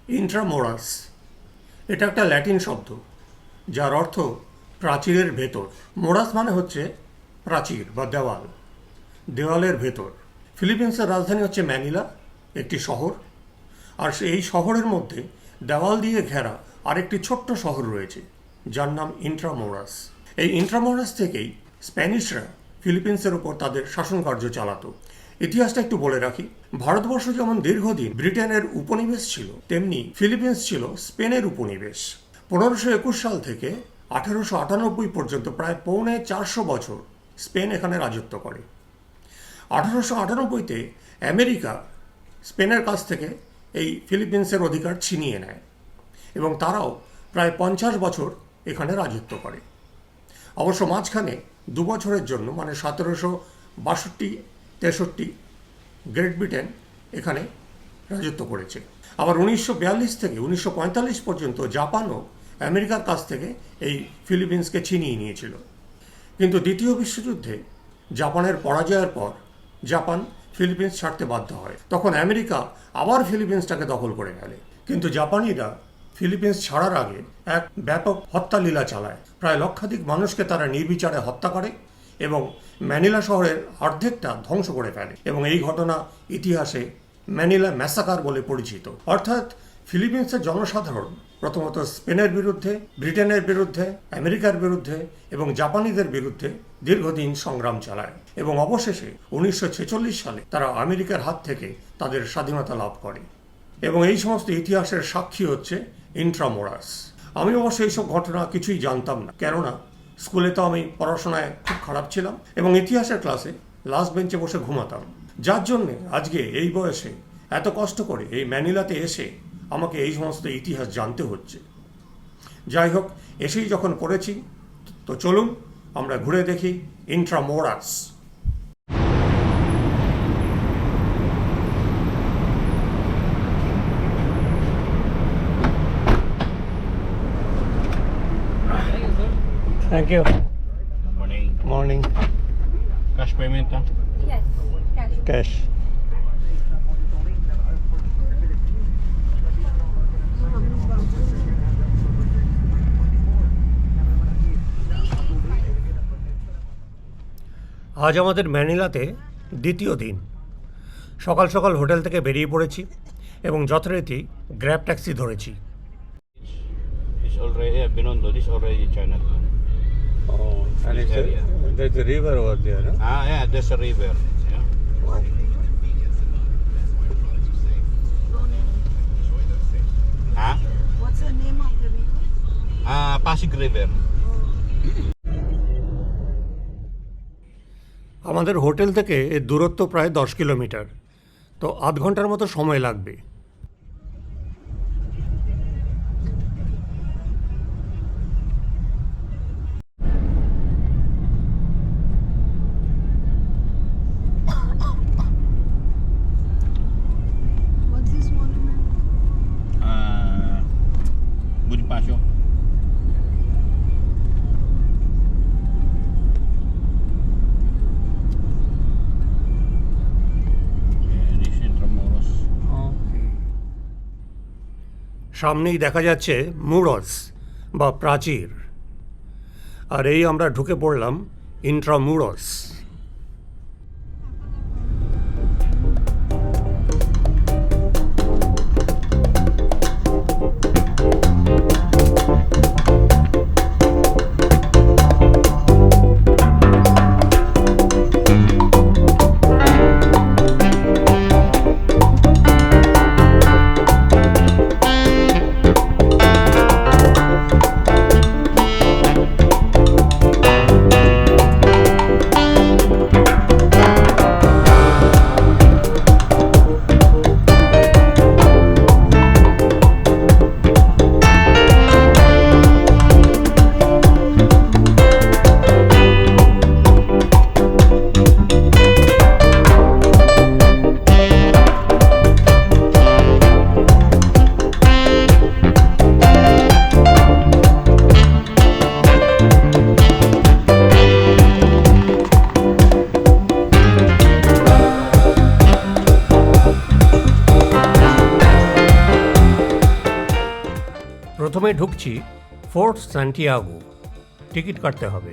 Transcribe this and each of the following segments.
ইন্ট্রামোরাস এটা একটা ল্যাটিন শব্দ যার অর্থ প্রাচীরের ভেতর। মোরাস মানে হচ্ছে প্রাচীর বা দেওয়াল, দেওয়ালের ভেতর। ফিলিপিন্সের রাজধানী হচ্ছে ম্যানিলা, একটি শহর। আর এই শহরের মধ্যে দেওয়াল দিয়ে ঘেরা আরেকটি ছোট্ট শহর রয়েছে যার নাম ইন্ট্রামোরাস। এই ইন্ট্রামোরাস থেকেই স্প্যানিশরা ফিলিপিন্সের ওপর তাদের শাসনকার্য চালাতো। ইতিহাসটা একটু বলে রাখি, ভারতবর্ষ যেমন দীর্ঘদিন ব্রিটেনের উপনিবেশ ছিল, তেমনি ফিলিপিন্স ছিল স্পেনের উপনিবেশ। 1521 সাল থেকে 1898 পর্যন্ত প্রায় 450 বছর স্পেন এখানে রাজত্ব করে। 1898-তে আমেরিকা স্পেনের কাছ থেকে এই ফিলিপিন্সের অধিকার ছিনিয়ে নেয় এবং তারাও প্রায় 50 বছর এখানে রাজত্ব করে। অবশ্য মাঝখানে 2 বছরের জন্য মানে 1762-63 গ্রেট ব্রিটেন এখানে রাজত্ব করেছে। আবার 1942 থেকে 1945 পর্যন্ত জাপানও আমেরিকার কাছ থেকে এই ফিলিপিন্সকে ছিনিয়ে নিয়েছিল। কিন্তু দ্বিতীয় বিশ্বযুদ্ধে জাপানের পরাজয়ের পর জাপান ফিলিপিন্স ছাড়তে বাধ্য হয়। তখন আমেরিকা আবার ফিলিপিন্সটাকে দখল করে ফেলে। কিন্তু জাপানিরা ফিলিপিন্স ছাড়ার আগে এক ব্যাপক হত্যালীলা চালায়। প্রায় লক্ষাধিক মানুষকে তারা নির্বিচারে হত্যা করে এবং ম্যানিলা শহরের অর্ধেকটা ধ্বংস করে ফেলে এবং এই ঘটনা ইতিহাসে ম্যানিলা ম্যাসাকার বলে পরিচিত। অর্থাৎ ফিলিপিন্সের জনসাধারণ প্রথমত স্পেনের বিরুদ্ধে, ব্রিটেনের বিরুদ্ধে, আমেরিকার বিরুদ্ধে এবং জাপানিদের বিরুদ্ধে দীর্ঘদিন সংগ্রাম চালায় এবং অবশেষে 1946 সালে তারা আমেরিকার হাত থেকে তাদের স্বাধীনতা লাভ করে। এবং এই সমস্ত ইতিহাসের সাক্ষী হচ্ছে ইন্ট্রামোরাস। আমি অবশ্য এইসব ঘটনা কিছুই জানতাম না, কেননা স্কুলে তো আমি পড়াশোনায় খুব খারাপ ছিলাম এবং ইতিহাসের ক্লাসে লাস্ট বেঞ্চে বসে ঘুমাতাম, যার জন্যে আজকে এই বয়সে এত কষ্ট করে এই ম্যানিলাতে এসে আমাকে এই সমস্ত ইতিহাস জানতে হচ্ছে। যাই হোক, এসেই যখন পড়েছি তো চলুন আমরা ঘুরে দেখি ইন্ট্রামোরাস। Thank you. Morning. Morning. Cash payment, huh? Yes, cash. Cash. আজ আমাদের ম্যানিলাতে দ্বিতীয় দিন। সকাল সকাল হোটেল থেকে বেরিয়ে পড়েছি এবং যথারীতি গ্র্যাব ট্যাক্সি ধরেছি। It's already Binondo. This already Chinatown. Oh, and This area. there's a river over there, no? Yeah, there's a river. Yeah. Huh? What's the name of the river? Pasig River. আমাদের hotel থেকে এর দূরত্ব প্রায় 10 kilometre, তো আধ ঘন্টার মতো সময় লাগবে। What's this monument? Bonifacio. This is Intramuros. সামনেই দেখা যাচ্ছে মুরস বা প্রাচীর, আর এই আমরা ঢুকে পড়লাম ইন্ট্রামুরস। প্রথমে ঢুকছি ফোর্ট সান্টিয়াগো। টিকিট কাটতে হবে।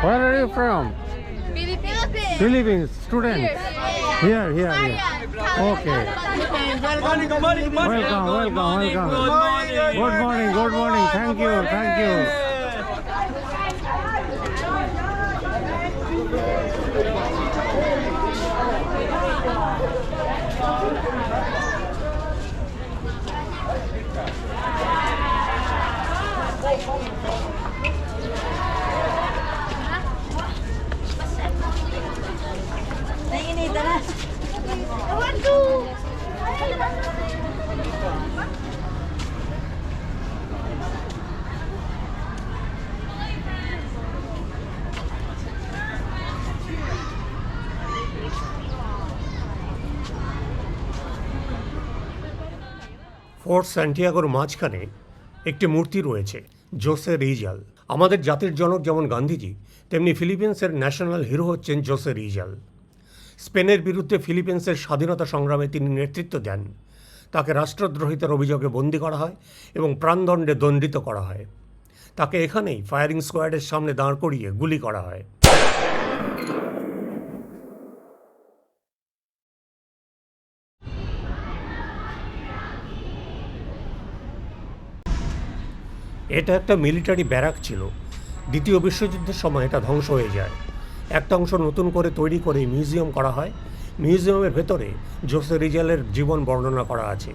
Where are you from? Philippines. Philippines. Student. Here. Okay. Welcome. Good morning. Thank you. Fort সান্টিয়াগোর মাঝখানে একটি মূর্তি রয়েছে, জোসে রিজাল। আমাদের জাতির জনক যেমন গান্ধীজি, তেমনি ফিলিপিন্সের ন্যাশনাল হিরো হচ্ছেন জোসে রিজাল। স্পেনের বিরুদ্ধে ফিলিপিন্সের স্বাধীনতা সংগ্রামে তিনি নেতৃত্ব দেন। তাকে রাষ্ট্রদ্রোহিতার অভিযোগে বন্দী করা হয় এবং প্রাণদণ্ডে দণ্ডিত করা হয়। তাকে এখানেই ফায়ারিং স্কোয়াডের সামনে দাঁড় করিয়ে গুলি করা হয়। এটা একটা মিলিটারি ব্যারাক ছিল। দ্বিতীয় বিশ্বযুদ্ধের সময় এটা ধ্বংস হয়ে যায়। একটা অংশ নতুন করে তৈরি করে মিউজিয়াম করা হয়। মিউজিয়ামের ভেতরে জোসে রিজালের জীবন বর্ণনা করা আছে।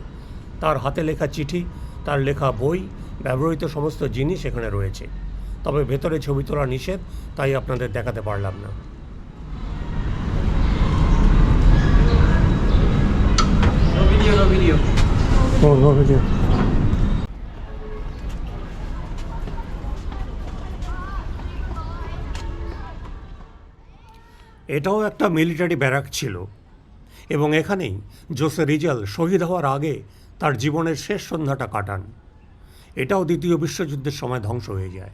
তার হাতে লেখা চিঠি, তার লেখা বই, ব্যবহৃত সমস্ত জিনিস এখানে রয়েছে। তবে ভেতরে ছবি তোলা নিষেধ, তাই আপনাদের দেখাতে পারলাম না। No video. এটাও একটা মিলিটারি ব্যারাক ছিল এবং এখানেই জোসে রিজাল শহীদ হওয়ার আগে তার জীবনের শেষ সন্ধ্যাটা কাটান। এটাও দ্বিতীয় বিশ্বযুদ্ধের সময় ধ্বংস হয়ে যায়।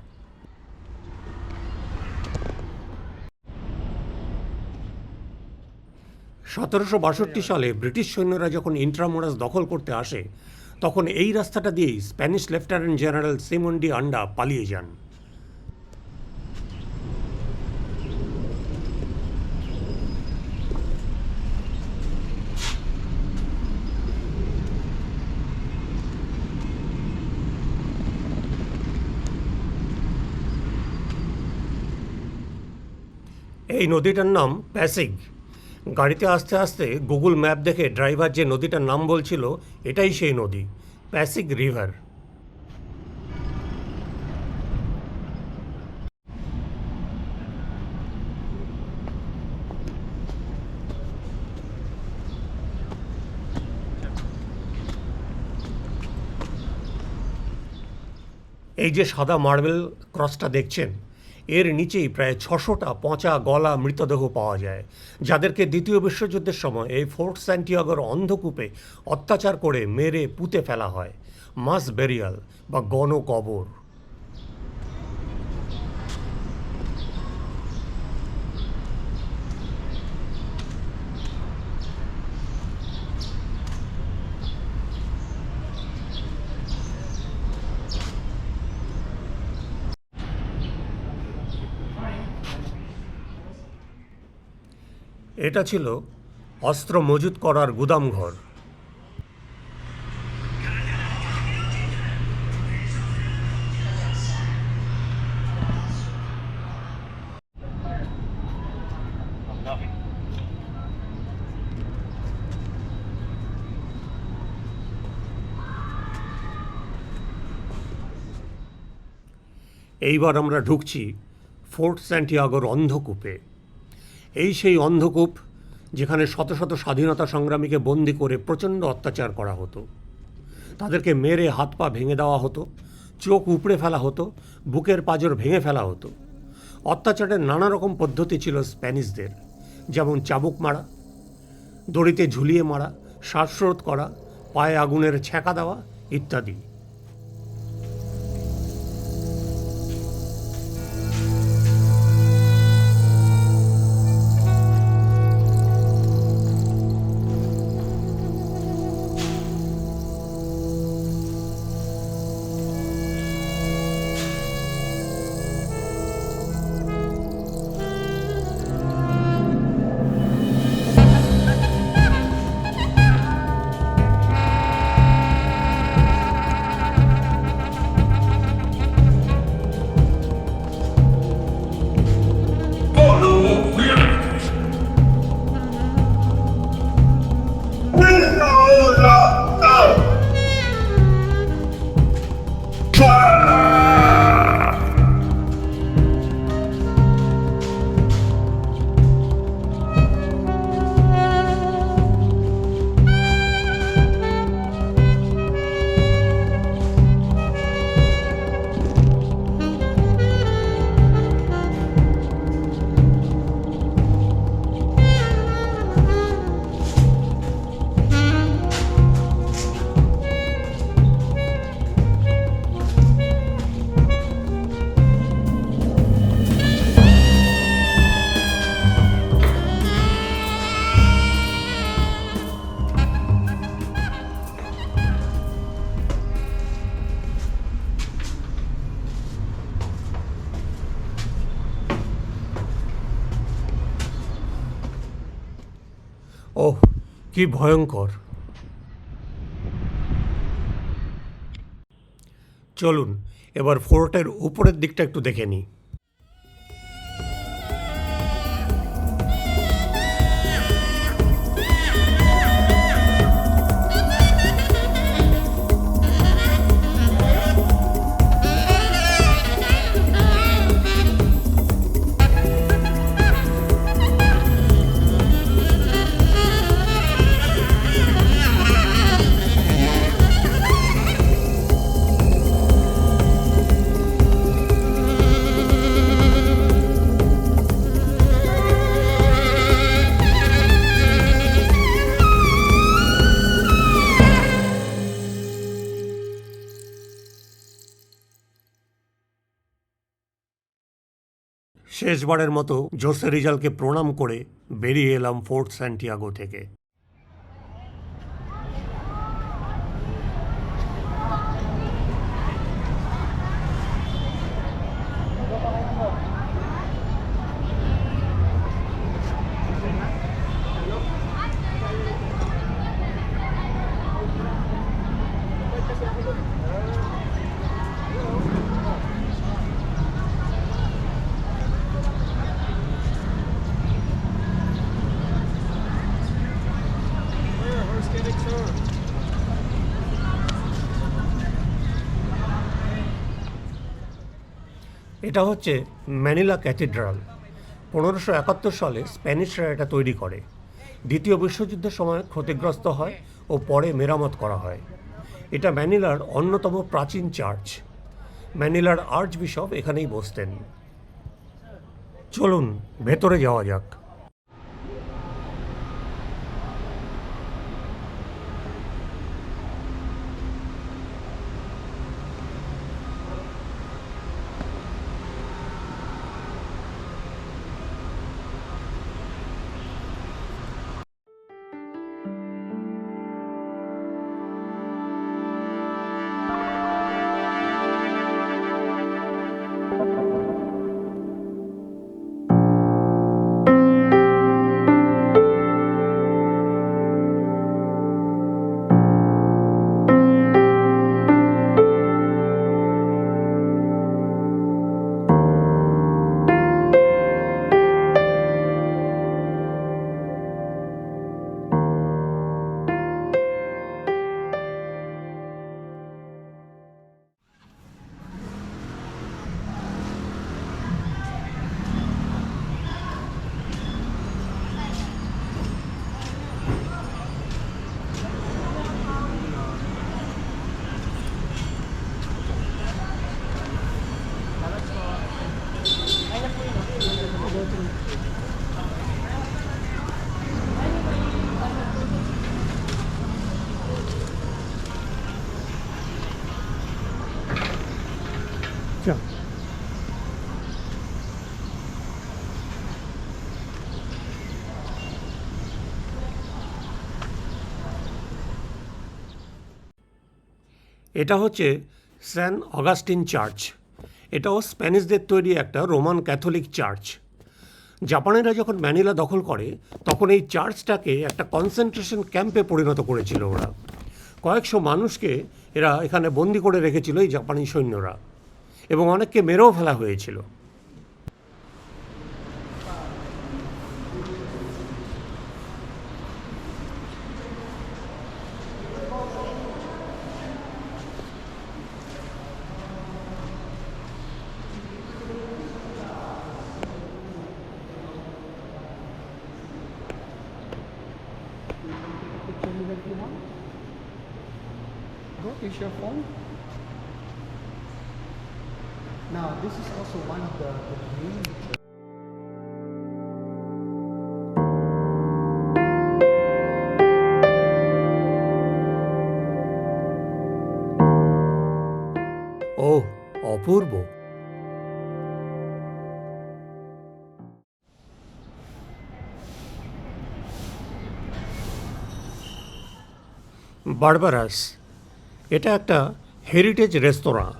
1762 সালে ব্রিটিশ সৈন্যরা যখন ইন্ট্রামোরাস দখল করতে আসে, তখন এই রাস্তাটা দিয়েই Spanish lieutenant general Simon D আন্ডা পালিয়ে যান। এই নদীটার নাম প্যাসিগ। গাড়িতে আস্তে আস্তে গুগল ম্যাপ দেখে ড্রাইভার যে নদীটার নাম বলছিল, এটাই সেই নদী, প্যাসিগ রিভার। এই যে সাদা মার্বেল ক্রসটা দেখছেন, এর নিচেই প্রায় 600টা পচা গলা মৃতদেহ পাওয়া যায়, যাদেরকে দ্বিতীয় বিশ্বযুদ্ধের সময় এই ফোর্ট সান্টিয়াগোর অন্ধকূপে অত্যাচার করে মেরে পুঁতে ফেলা হয়, মাস বেরিয়াল বা গণকবর। এটা ছিল অস্ত্র মজুত করার গুদামঘর। এইবার আমরা ঢুকছি ফোর্ট স্যান্টিয়াগোর অন্ধকূপে। এই সেই অন্ধকূপ যেখানে শত শত স্বাধীনতা সংগ্রামীকে বন্দি করে প্রচণ্ড অত্যাচার করা হতো। তাদেরকে মেরে হাত পা ভেঙে দেওয়া হতো, চোখ উপড়ে ফেলা হতো, বুকের পাঁজর ভেঙে ফেলা হতো। অত্যাচারের নানা রকম পদ্ধতি ছিল স্প্যানিশদের, যেমন চাবুক মারা, দড়িতে ঝুলিয়ে মারা, শ্বাসরোধ করা, পায়ে আগুনের ছ্যাঁকা দেওয়া ইত্যাদি। ওহ, কি ভয়ঙ্কর! চলুন এবার ফোর্টের উপরের দিকটা একটু দেখে নিই। শেষবারের মতো জোসে রিজালকে প্রণাম করে বেরিয়ে এলাম ফোর্ট স্যান্টিয়াগো থেকে। এটা হচ্ছে ম্যানিলা ক্যাথিড্রাল। 1571 সালে স্প্যানিশরা এটা তৈরি করে। দ্বিতীয় বিশ্বযুদ্ধের সময় ক্ষতিগ্রস্ত হয় ও পরে মেরামত করা হয়। এটা ম্যানিলার অন্যতম প্রাচীন চার্চ। ম্যানিলার আর্চ বিশপ এখানেই বসতেন। চলুন ভেতরে যাওয়া যাক। এটা হচ্ছে সেন্ট অগাস্টিন চার্চ। এটাও স্প্যানিশদের তৈরি একটা রোমান ক্যাথলিক চার্চ। জাপানিরা যখন ম্যানিলা দখল করে তখন এই চার্চটাকে একটা কনসেন্ট্রেশন ক্যাম্পে পরিণত করেছিল ওরা। কয়েকশো মানুষকে এরা এখানে বন্দি করে রেখেছিল এই জাপানি সৈন্যরা, এবং অনেককে মেরেও ফেলা হয়েছিল। Is your phone? Now, this is also one of the main. ও অপূর্ব। বারবারাস, এটা একটা হেরিটেজ রেস্তোরাঁ।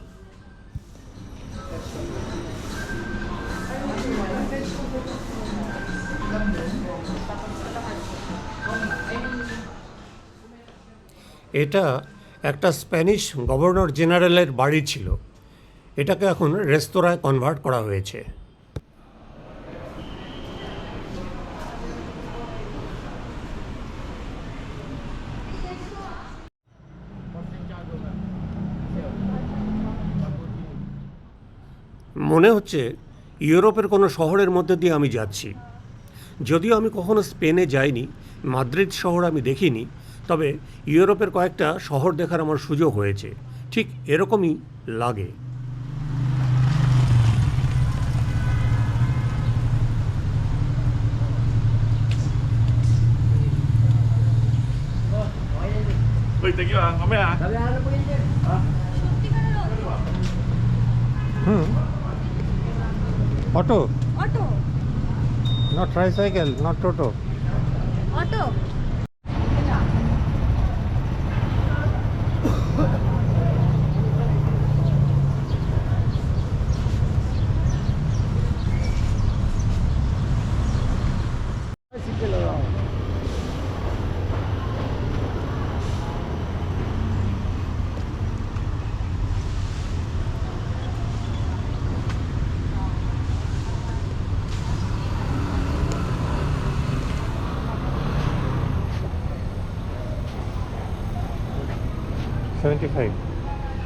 এটা একটা স্প্যানিশ গভর্নর জেনারেলের বাড়ি ছিল। এটাকে এখন রেস্তোরাঁয় কনভার্ট করা হয়েছে। মনে হচ্ছে ইউরোপের কোনো শহরের মধ্যে দিয়ে আমি যাচ্ছি। যদিও আমি কখনো স্পেনে যাইনি, মাদ্রিদ শহর আমি দেখিনি, তবে ইউরোপের কয়েকটা শহর দেখার আমার সুযোগ হয়েছে। ঠিক এরকমই লাগে। Auto, Auto. Not tricycle, not toto. Auto. Bicycle around.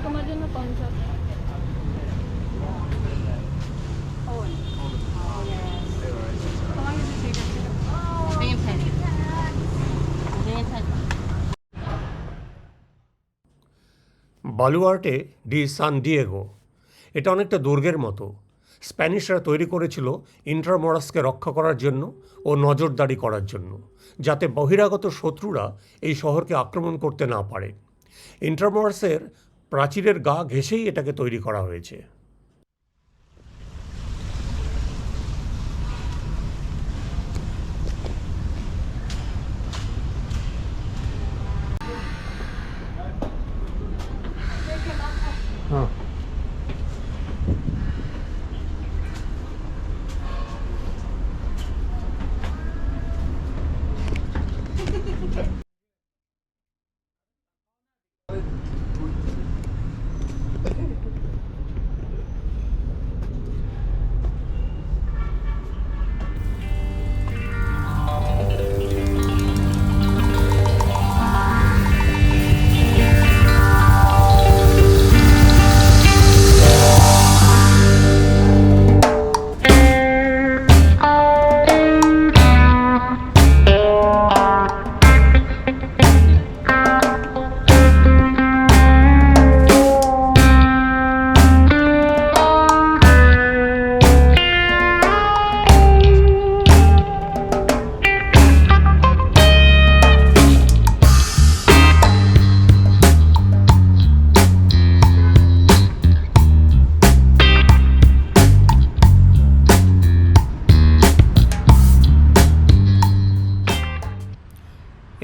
তোমার জন্য 50। বালুয়ার্টে ডি সান ডিয়েগো, এটা অনেকটা দুর্গের মতো। স্প্যানিশরা তৈরি করেছিল ইন্ট্রামোরাসকে রক্ষা করার জন্য ও নজরদারি করার জন্য, যাতে বহিরাগত শত্রুরা এই শহরকে আক্রমণ করতে না পারে। ইন্ট্রামোরাসের প্রাচীরের গা ঘেঁষেই এটাকে তৈরি করা হয়েছে। হ্যাঁ,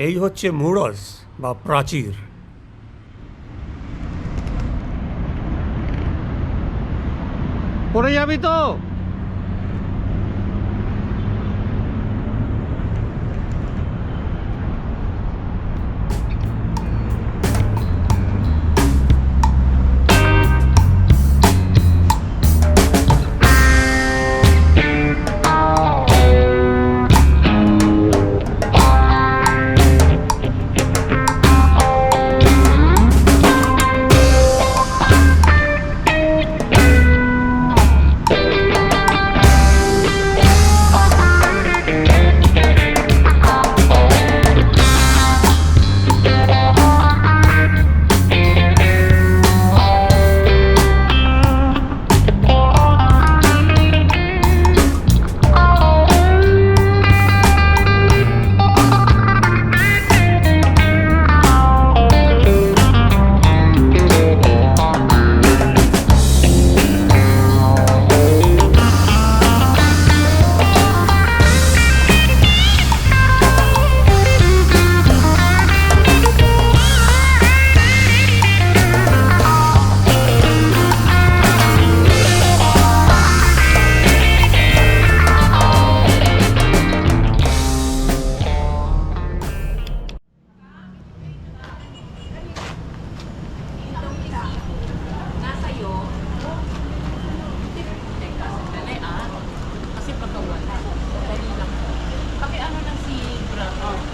এই হচ্ছে মুরস বা প্রাচীর। পড়ে যাবি তো?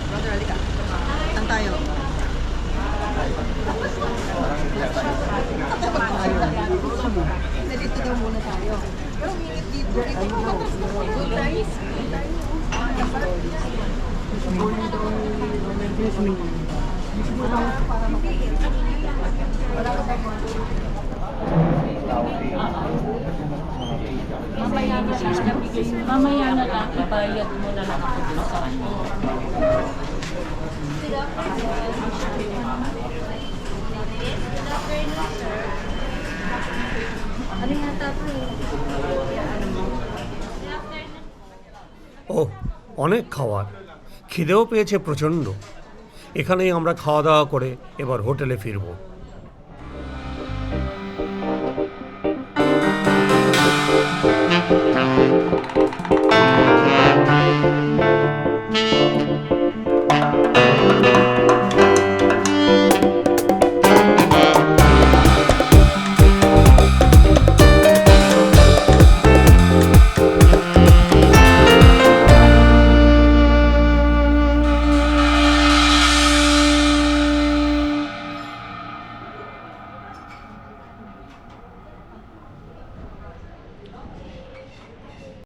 Brother, halika. Saan tayo? Dito daw muna tayo. Pero minit dito. Mamaya na lang, ibayad mo na lang ako dun sa kanya. Ano nga tapo? ও অনেক খাওয়ার, খিদেও পেয়েছে প্রচণ্ড। এখানেই আমরা খাওয়া দাওয়া করে এবার হোটেলে ফিরবো।